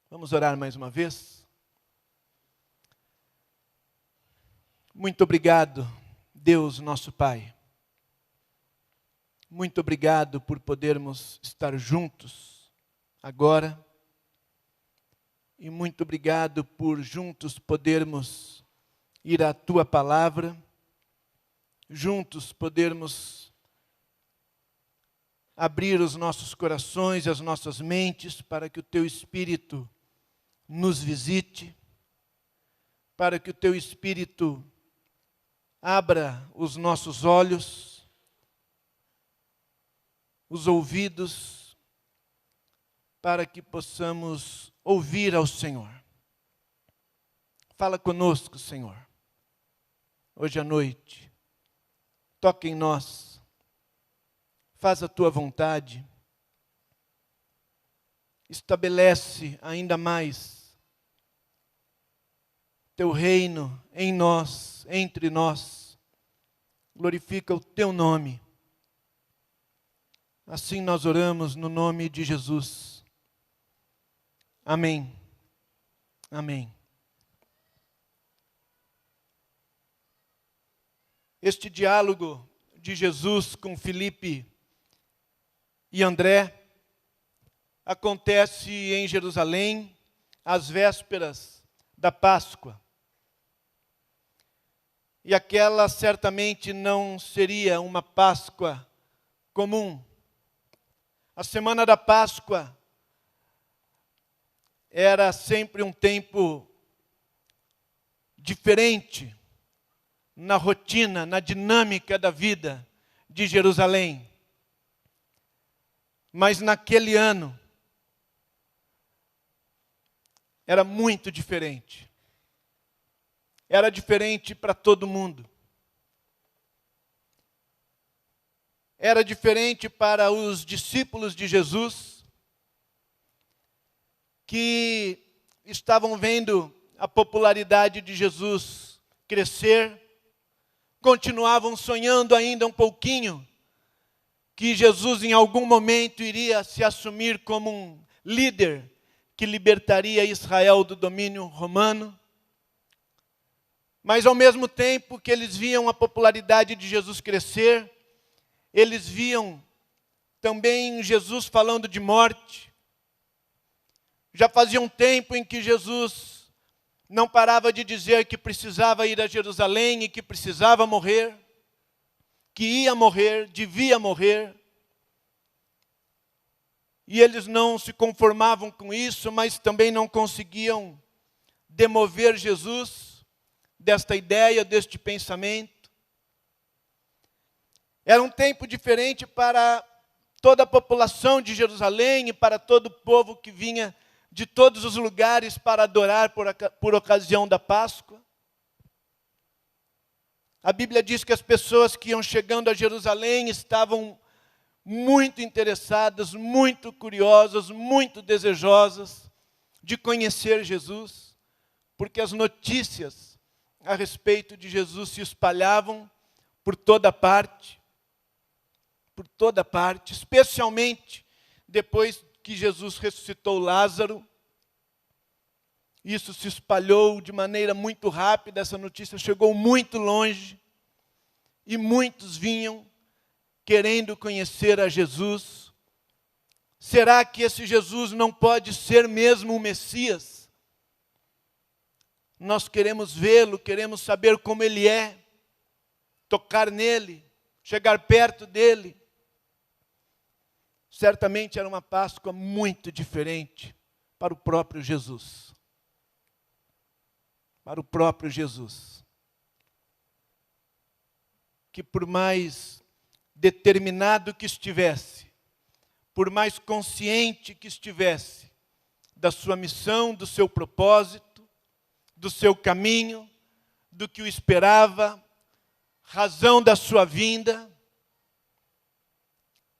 Vamos orar mais uma vez? Muito obrigado, Deus, nosso Pai. Muito obrigado por podermos estar juntos agora. E muito obrigado por juntos podermos ir à Tua Palavra, juntos podermos abrir os nossos corações e as nossas mentes para que o Teu Espírito nos visite, para que o Teu Espírito abra os nossos olhos, os ouvidos, para que possamos ouvir ao Senhor. Fala conosco, Senhor, hoje à noite. Toca em nós, faz a Tua vontade, estabelece ainda mais Teu reino em nós, entre nós, glorifica o Teu nome. Assim nós oramos no nome de Jesus. Amém. Amém. Este diálogo de Jesus com Filipe e André acontece em Jerusalém, às vésperas da Páscoa. E aquela certamente não seria uma Páscoa comum. A semana da Páscoa era sempre um tempo diferente na rotina, na dinâmica da vida de Jerusalém. Mas naquele ano era muito diferente. Era diferente para todo mundo. Era diferente para os discípulos de Jesus, que estavam vendo a popularidade de Jesus crescer, continuavam sonhando ainda um pouquinho que Jesus em algum momento iria se assumir como um líder que libertaria Israel do domínio romano. Mas ao mesmo tempo que eles viam a popularidade de Jesus crescer, eles viam também Jesus falando de morte. Já fazia um tempo em que Jesus não parava de dizer que precisava ir a Jerusalém e que precisava morrer, que ia morrer, devia morrer. E eles não se conformavam com isso, mas também não conseguiam demover Jesus desta ideia, deste pensamento. Era um tempo diferente para toda a população de Jerusalém e para todo o povo que vinha de todos os lugares para adorar por ocasião da Páscoa. A Bíblia diz que as pessoas que iam chegando a Jerusalém estavam muito interessadas, muito curiosas, muito desejosas de conhecer Jesus, porque as notícias a respeito de Jesus se espalhavam por toda parte, especialmente depois que Jesus ressuscitou Lázaro. Isso se espalhou de maneira muito rápida, essa notícia chegou muito longe, e muitos vinham querendo conhecer a Jesus. Será que esse Jesus não pode ser mesmo o Messias? Nós queremos vê-lo, queremos saber como ele é, tocar nele, chegar perto dele. Certamente era uma Páscoa muito diferente para o próprio Jesus. Para o próprio Jesus. Que por mais determinado que estivesse, por mais consciente que estivesse da sua missão, do seu propósito, do seu caminho, do que o esperava, razão da sua vinda,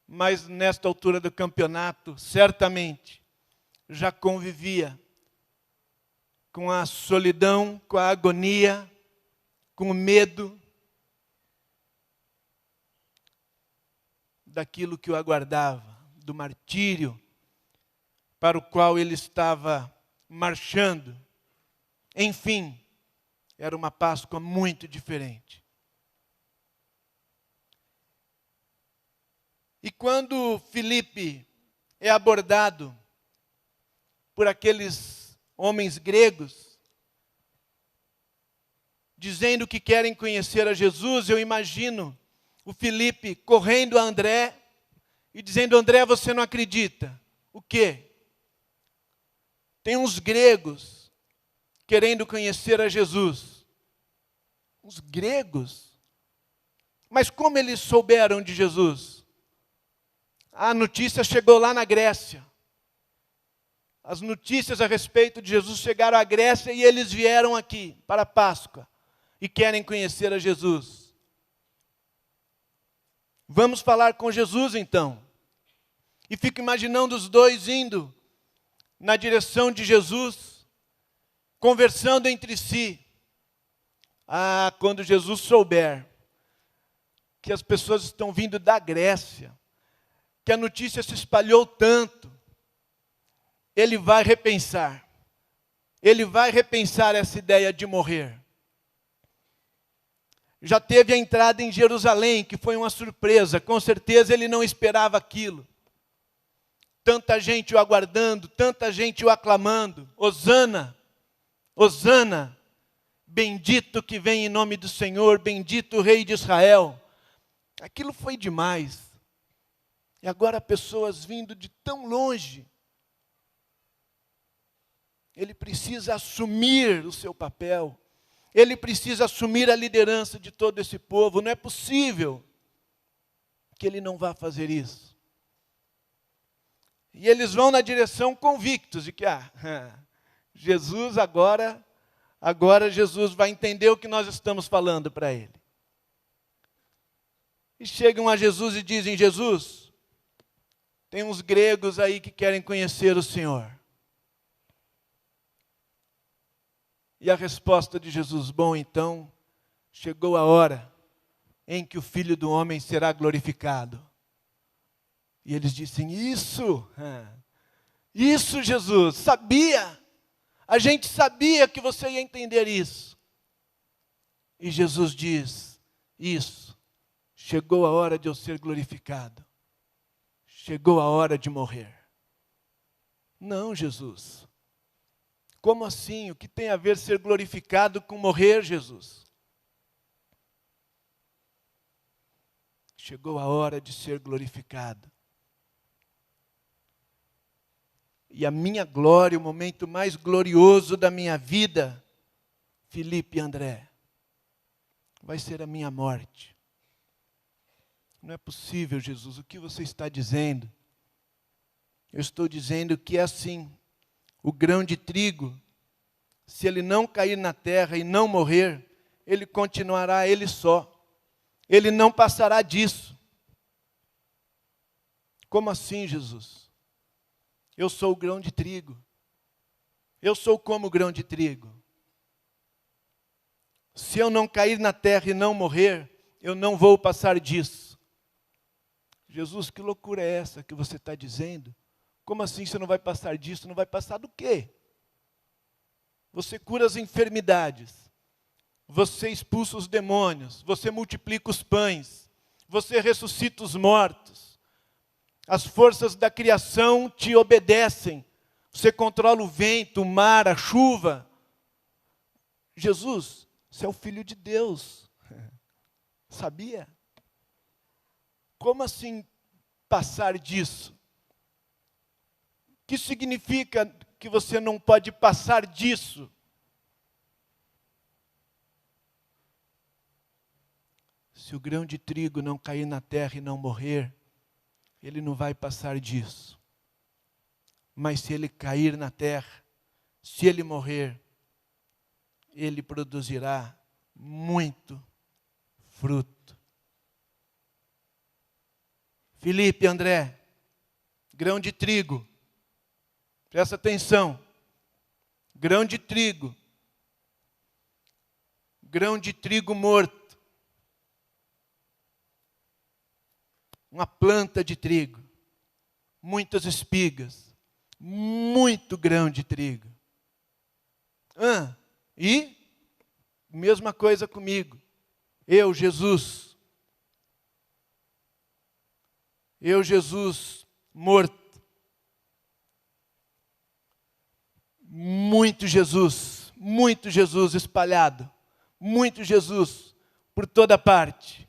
mas nesta altura do campeonato, certamente, já convivia com a solidão, com a agonia, com o medo daquilo que o aguardava, do martírio para o qual ele estava marchando. Enfim, era uma Páscoa muito diferente. E quando Filipe é abordado por aqueles homens gregos, dizendo que querem conhecer a Jesus, eu imagino o Filipe correndo a André e dizendo: André, você não acredita. O quê? Tem uns gregos querendo conhecer a Jesus. Os gregos? Mas como eles souberam de Jesus? A notícia chegou lá na Grécia. As notícias a respeito de Jesus chegaram à Grécia e eles vieram aqui para a Páscoa e querem conhecer a Jesus. Vamos falar com Jesus então. E fico imaginando os dois indo na direção de Jesus, conversando entre si. Ah, quando Jesus souber que as pessoas estão vindo da Grécia, que a notícia se espalhou tanto, ele vai repensar. Ele vai repensar essa ideia de morrer. Já teve a entrada em Jerusalém, que foi uma surpresa. Com certeza ele não esperava aquilo. Tanta gente o aguardando, tanta gente o aclamando. Hosana, Hosana, bendito que vem em nome do Senhor, bendito o Rei de Israel. Aquilo foi demais. E agora pessoas vindo de tão longe. Ele precisa assumir o seu papel. Ele precisa assumir a liderança de todo esse povo. Não é possível que ele não vá fazer isso. E eles vão na direção convictos de que Jesus agora Jesus vai entender o que nós estamos falando para ele. E chegam a Jesus e dizem: Jesus, tem uns gregos aí que querem conhecer o Senhor. E a resposta de Jesus: bom, então, chegou a hora em que o Filho do Homem será glorificado. E eles dizem: isso, Jesus, sabia, a gente sabia que você ia entender isso. E Jesus diz: isso, chegou a hora de eu ser glorificado, chegou a hora de morrer. Não, Jesus. Como assim? O que tem a ver ser glorificado com morrer, Jesus? Chegou a hora de ser glorificado. E a minha glória, o momento mais glorioso da minha vida, Filipe e André, vai ser a minha morte. Não é possível, Jesus, o que você está dizendo? Eu estou dizendo que é assim. O grão de trigo, se ele não cair na terra e não morrer, ele continuará ele só. Ele não passará disso. Como assim, Jesus? Eu sou o grão de trigo. Eu sou como o grão de trigo. Se eu não cair na terra e não morrer, eu não vou passar disso. Jesus, que loucura é essa que você está dizendo? Como assim você não vai passar disso? Não vai passar do quê? Você cura as enfermidades. Você expulsa os demônios. Você multiplica os pães. Você ressuscita os mortos. As forças da criação te obedecem. Você controla o vento, o mar, a chuva. Jesus, você é o Filho de Deus. Sabia? Como assim passar disso? O que significa que você não pode passar disso? Se o grão de trigo não cair na terra e não morrer, ele não vai passar disso. Mas se ele cair na terra, se ele morrer, ele produzirá muito fruto. Filipe, André, grão de trigo. Presta atenção. Grão de trigo. Grão de trigo morto. Uma planta de trigo. Muitas espigas. Muito grão de trigo. E mesma coisa comigo. Eu, Jesus, morto. Muito Jesus espalhado. Muito Jesus por toda parte.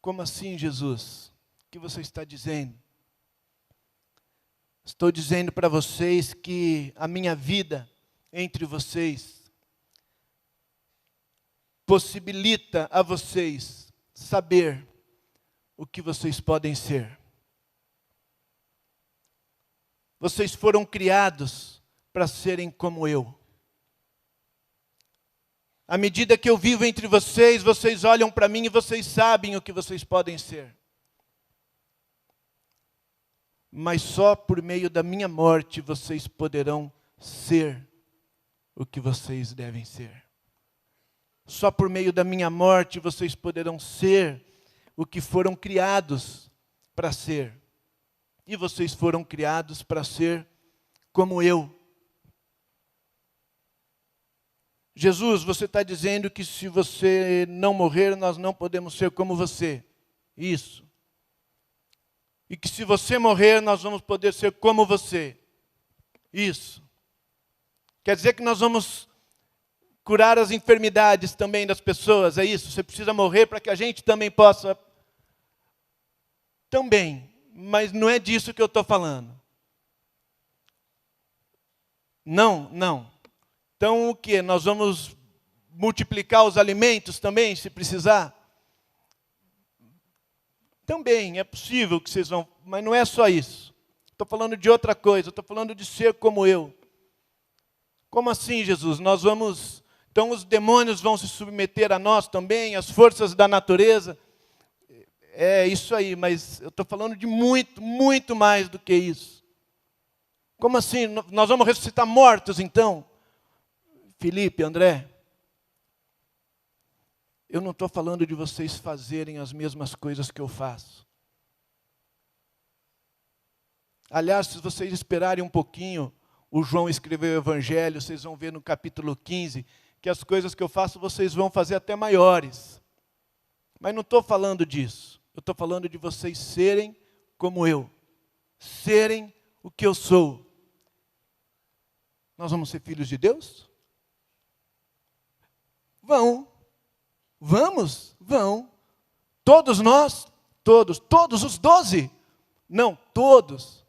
Como assim, Jesus? O que você está dizendo? Estou dizendo para vocês que a minha vida entre vocês possibilita a vocês saber o que vocês podem ser. Vocês foram criados para serem como eu. À medida que eu vivo entre vocês, vocês olham para mim e vocês sabem o que vocês podem ser. Mas só por meio da minha morte vocês poderão ser o que vocês devem ser. Só por meio da minha morte vocês poderão ser o que foram criados para ser. E vocês foram criados para ser como eu. Jesus, você está dizendo que se você não morrer, nós não podemos ser como você. Isso. E que se você morrer, nós vamos poder ser como você. Isso. Quer dizer que nós vamos curar as enfermidades também das pessoas, é isso? Você precisa morrer para que a gente também possa. Também, mas não é disso que eu estou falando. Não. Então o que? Nós vamos multiplicar os alimentos também, se precisar? Também é possível que vocês vão, mas não é só isso. Estou falando de outra coisa, estou falando de ser como eu. Como assim, Jesus? Então os demônios vão se submeter a nós também, as forças da natureza. É isso aí, mas eu estou falando de muito, muito mais do que isso. Como assim? Nós vamos ressuscitar mortos então? Felipe, André, eu não estou falando de vocês fazerem as mesmas coisas que eu faço. Aliás, se vocês esperarem um pouquinho, o João escreveu o Evangelho, vocês vão ver no capítulo 15, que as coisas que eu faço vocês vão fazer até maiores. Mas não estou falando disso. Eu estou falando de vocês serem como eu. Serem o que eu sou. Nós vamos ser filhos de Deus? Vão. Todos nós, todos os 12. Não, todos.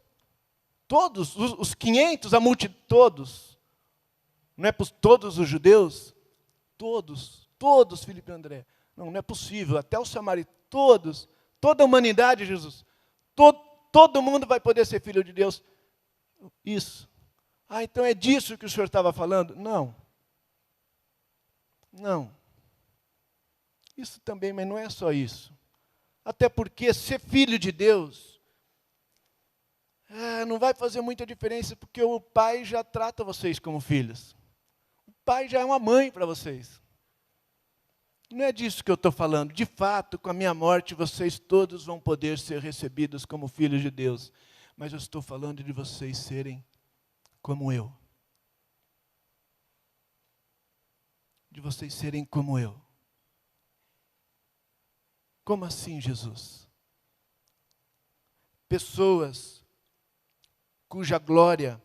Todos, os 500, a multidão, todos. Não é para todos os judeus? Todos, Felipe e André. Não é possível, até os samaritanos, todos, toda a humanidade, Jesus. Todo mundo vai poder ser filho de Deus. Isso. Então é disso que o senhor estava falando? Não. Isso também, mas não é só isso. Até porque ser filho de Deus não vai fazer muita diferença, porque o pai já trata vocês como filhos. O pai já é uma mãe para vocês. Não é disso que eu estou falando. De fato, com a minha morte, vocês todos vão poder ser recebidos como filhos de Deus. Mas eu estou falando de vocês serem como eu. De vocês serem como eu. Como assim, Jesus? Pessoas cuja glória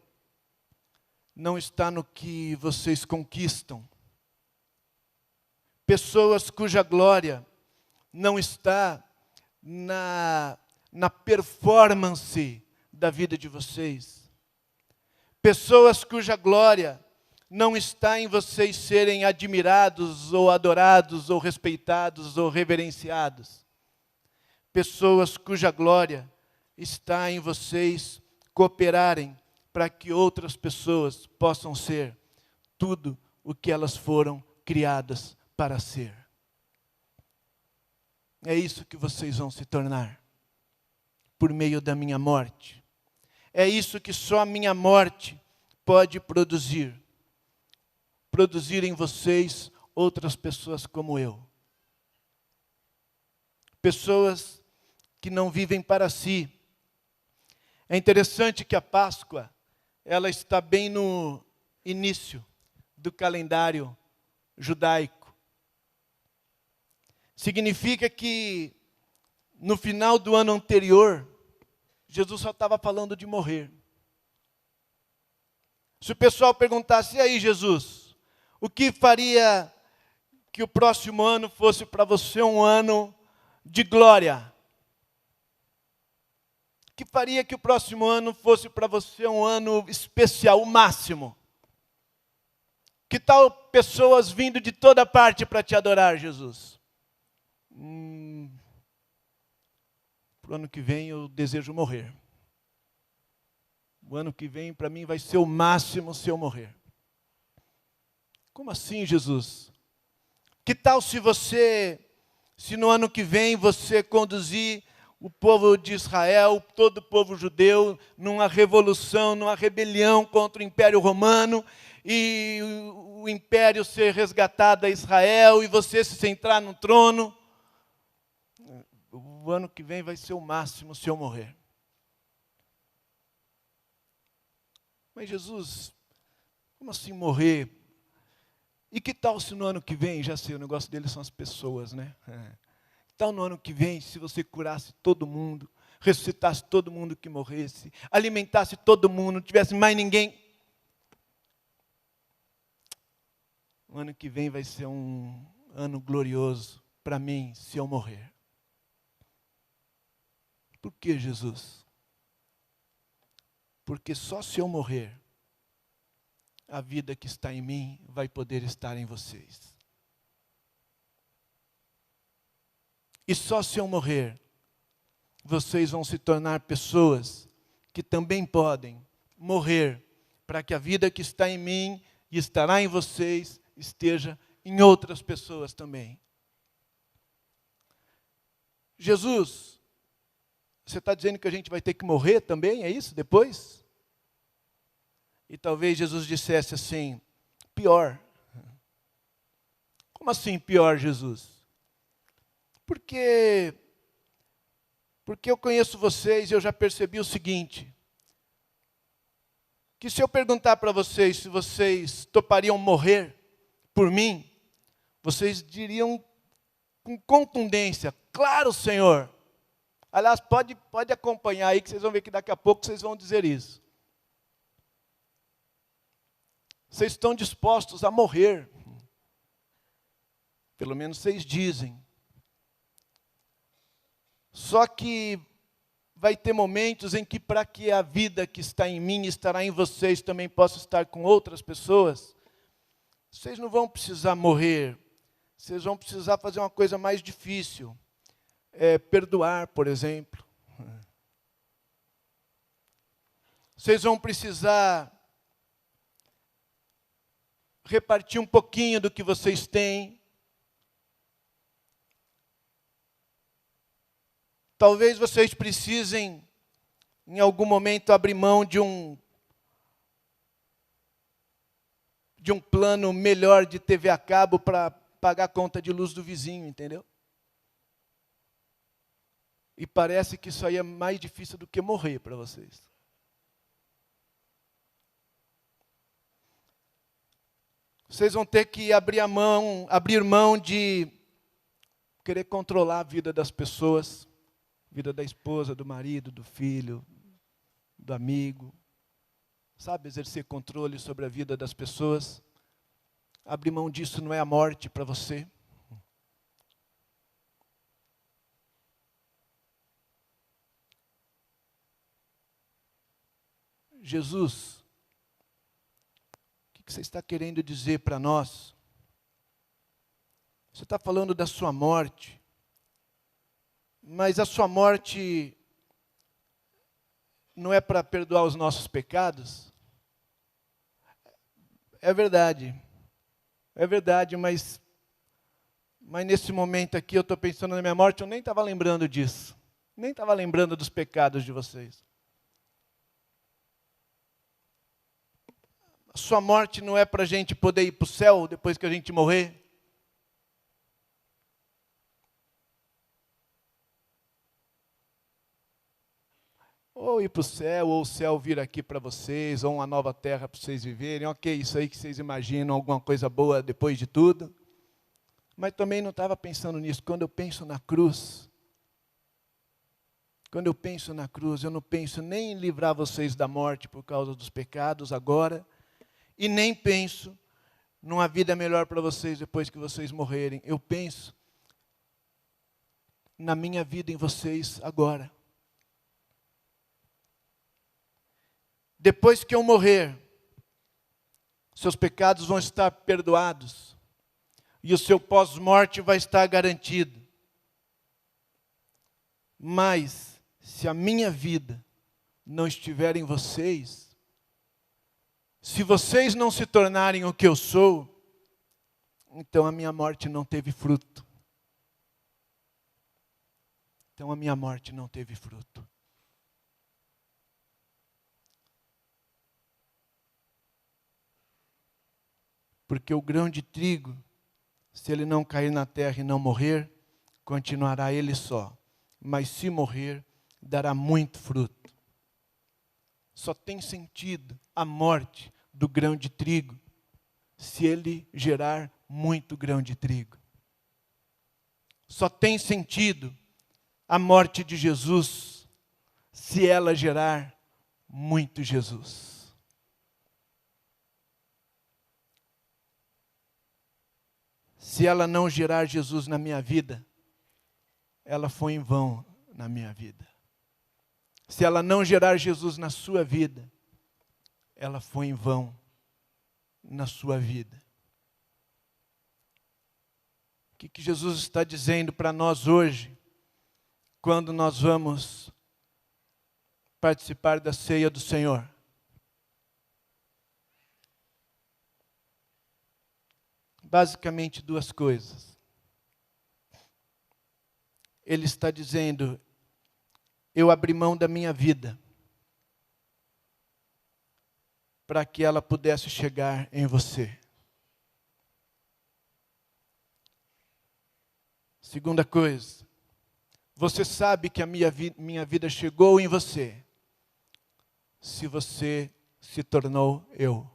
não está no que vocês conquistam. Pessoas cuja glória não está na performance da vida de vocês. Pessoas cuja glória não está em vocês serem admirados, ou adorados, ou respeitados, ou reverenciados. Pessoas cuja glória está em vocês cooperarem para que outras pessoas possam ser tudo o que elas foram criadas para ser. É isso que vocês vão se tornar, por meio da minha morte. É isso que só a minha morte pode produzir. Produzir em vocês outras pessoas como eu. Pessoas que não vivem para si. É interessante que a Páscoa ela está bem no início do calendário judaico. Significa que no final do ano anterior, Jesus só estava falando de morrer. Se o pessoal perguntasse, e aí Jesus, o que faria que o próximo ano fosse para você um ano de glória? O que faria que o próximo ano fosse para você um ano especial, o máximo? Que tal pessoas vindo de toda parte para te adorar, Jesus? Para o ano que vem eu desejo morrer. O ano que vem para mim vai ser o máximo se eu morrer. Como assim, Jesus? Que tal se no ano que vem você conduzir o povo de Israel, todo o povo judeu, numa revolução, numa rebelião contra o Império Romano, e o Império ser resgatado a Israel, e você se centrar no trono? O ano que vem vai ser o máximo se eu morrer. Mas Jesus, como assim morrer? E que tal se no ano que vem, já sei, o negócio deles são as pessoas, né? Que tal no ano que vem, se você curasse todo mundo, ressuscitasse todo mundo que morresse, alimentasse todo mundo, não tivesse mais ninguém? O ano que vem vai ser um ano glorioso para mim, se eu morrer. Por que, Jesus? Porque só se eu morrer, a vida que está em mim vai poder estar em vocês. E só se eu morrer, vocês vão se tornar pessoas que também podem morrer para que a vida que está em mim e estará em vocês esteja em outras pessoas também. Jesus, você está dizendo que a gente vai ter que morrer também, é isso, depois? E talvez Jesus dissesse assim, pior. Como assim pior, Jesus? Porque eu conheço vocês e eu já percebi o seguinte, que se eu perguntar para vocês se vocês topariam morrer por mim, vocês diriam com contundência, claro, Senhor. Aliás, pode acompanhar aí que vocês vão ver que daqui a pouco vocês vão dizer isso. Vocês estão dispostos a morrer. Pelo menos vocês dizem. Só que vai ter momentos em que para que a vida que está em mim, estará em vocês, também possa estar com outras pessoas, vocês não vão precisar morrer. Vocês vão precisar fazer uma coisa mais difícil. Perdoar, por exemplo. Vocês vão precisar repartir um pouquinho do que vocês têm. Talvez vocês precisem, em algum momento, abrir mão de um plano melhor de TV a cabo para pagar a conta de luz do vizinho, entendeu? E parece que isso aí é mais difícil do que morrer para vocês. Vocês vão ter que abrir mão de querer controlar a vida das pessoas, vida da esposa, do marido, do filho, do amigo. Sabe, exercer controle sobre a vida das pessoas. Abrir mão disso não é a morte para você. Jesus, o que você está querendo dizer para nós? Você está falando da sua morte, mas a sua morte não é para perdoar os nossos pecados? É verdade, mas nesse momento aqui eu estou pensando na minha morte, eu nem estava lembrando disso, nem estava lembrando dos pecados de vocês. A sua morte não é para a gente poder ir para o céu depois que a gente morrer? ou ir para o céu, ou o céu vir aqui para vocês, ou uma nova terra para vocês viverem. Ok, isso aí que vocês imaginam, alguma coisa boa depois de tudo. Mas também não estava pensando nisso. Quando eu penso na cruz, eu não penso nem em livrar vocês da morte por causa dos pecados agora, e nem penso numa vida melhor para vocês depois que vocês morrerem. Eu penso na minha vida em vocês agora. Depois que eu morrer, seus pecados vão estar perdoados e o seu pós-morte vai estar garantido. Mas, se a minha vida não estiver em vocês, se vocês não se tornarem o que eu sou, então a minha morte não teve fruto. Então a minha morte não teve fruto. Porque o grão de trigo, se ele não cair na terra e não morrer, continuará ele só. Mas se morrer, dará muito fruto. Só tem sentido a morte do grão de trigo se ele gerar muito grão de trigo. Só tem sentido a morte de Jesus se ela gerar muito Jesus. Se ela não gerar Jesus na minha vida, ela foi em vão na minha vida. Se ela não gerar Jesus na sua vida, ela foi em vão na sua vida. O que Jesus está dizendo para nós hoje, quando nós vamos participar da ceia do Senhor? Basicamente duas coisas. Ele está dizendo: eu abri mão da minha vida para que ela pudesse chegar em você. Segunda coisa, você sabe que a minha vida chegou em você se você se tornou eu.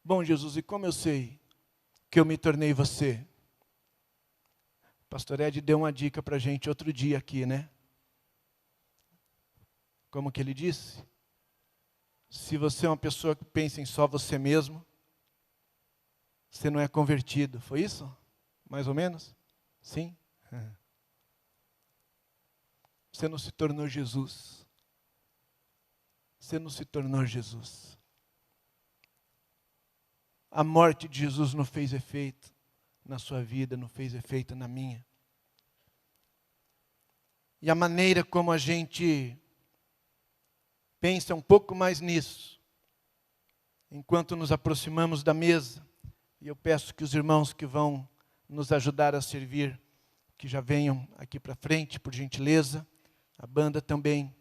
Bom, Jesus, e como eu sei que eu me tornei você? O pastor Ed deu uma dica para a gente outro dia aqui, né? Como que ele disse? Se você é uma pessoa que pensa em só você mesmo, você não é convertido. Foi isso? Mais ou menos? Sim? Você não se tornou Jesus. Você não se tornou Jesus. A morte de Jesus não fez efeito na sua vida, não fez efeito na minha. E a maneira como a gente pensa um pouco mais nisso, enquanto nos aproximamos da mesa, e eu peço que os irmãos que vão nos ajudar a servir, que já venham aqui para frente, por gentileza, a banda também.